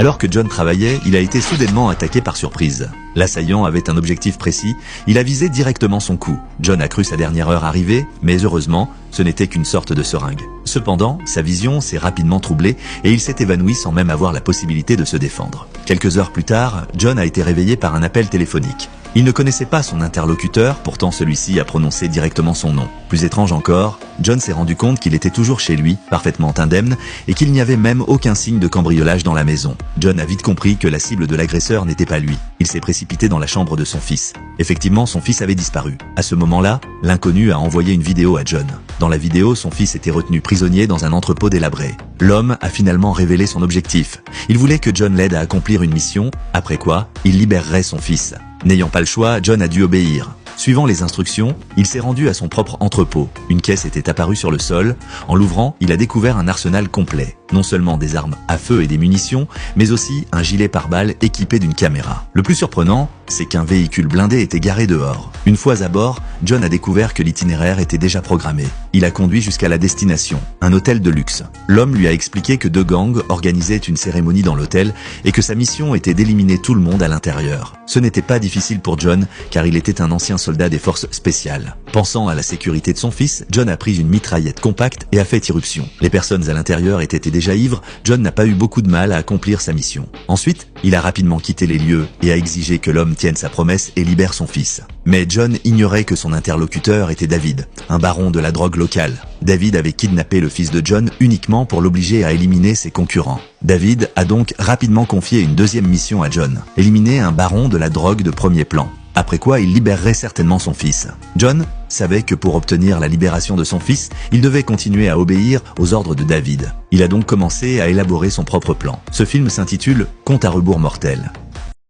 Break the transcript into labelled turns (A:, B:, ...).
A: Alors que John travaillait, il a été soudainement attaqué par surprise. L'assaillant avait un objectif précis, il a visé directement son cou. John a cru sa dernière heure arriver, mais heureusement, ce n'était qu'une sorte de seringue. Cependant, sa vision s'est rapidement troublée et il s'est évanoui sans même avoir la possibilité de se défendre. Quelques heures plus tard, John a été réveillé par un appel téléphonique. Il ne connaissait pas son interlocuteur, pourtant celui-ci a prononcé directement son nom. Plus étrange encore, John s'est rendu compte qu'il était toujours chez lui, parfaitement indemne, et qu'il n'y avait même aucun signe de cambriolage dans la maison. John a vite compris que la cible de l'agresseur n'était pas lui. Il s'est précipité dans la chambre de son fils. Effectivement, son fils avait disparu. À ce moment-là, l'inconnu a envoyé une vidéo à John. Dans la vidéo, son fils était retenu prisonnier dans un entrepôt délabré. L'homme a finalement révélé son objectif. Il voulait que John l'aide à accomplir une mission, après quoi, il libérerait son fils. N'ayant pas le choix, John a dû obéir. Suivant les instructions, il s'est rendu à son propre entrepôt. Une caisse était apparue sur le sol. En l'ouvrant, il a découvert un arsenal complet. Non seulement des armes à feu et des munitions, mais aussi un gilet pare-balles équipé d'une caméra. Le plus surprenant, c'est qu'un véhicule blindé était garé dehors. Une fois à bord, John a découvert que l'itinéraire était déjà programmé. Il a conduit jusqu'à la destination, un hôtel de luxe. L'homme lui a expliqué que deux gangs organisaient une cérémonie dans l'hôtel et que sa mission était d'éliminer tout le monde à l'intérieur. Ce n'était pas difficile pour John, car il était un ancien soldat des forces spéciales. Pensant à la sécurité de son fils, John a pris une mitraillette compacte et a fait irruption. Les personnes à l'intérieur étaient déjà ivres, John n'a pas eu beaucoup de mal à accomplir sa mission. Ensuite, il a rapidement quitté les lieux et a exigé que l'homme tienne sa promesse et libère son fils. Mais John ignorait que son interlocuteur était David, un baron de la drogue locale. David avait kidnappé le fils de John uniquement pour l'obliger à éliminer ses concurrents. David a donc rapidement confié une deuxième mission à John, éliminer un baron de la drogue de premier plan. Après quoi, il libérerait certainement son fils. John savait que pour obtenir la libération de son fils, il devait continuer à obéir aux ordres de David. Il a donc commencé à élaborer son propre plan. Ce film s'intitule « Compte à rebours mortel ».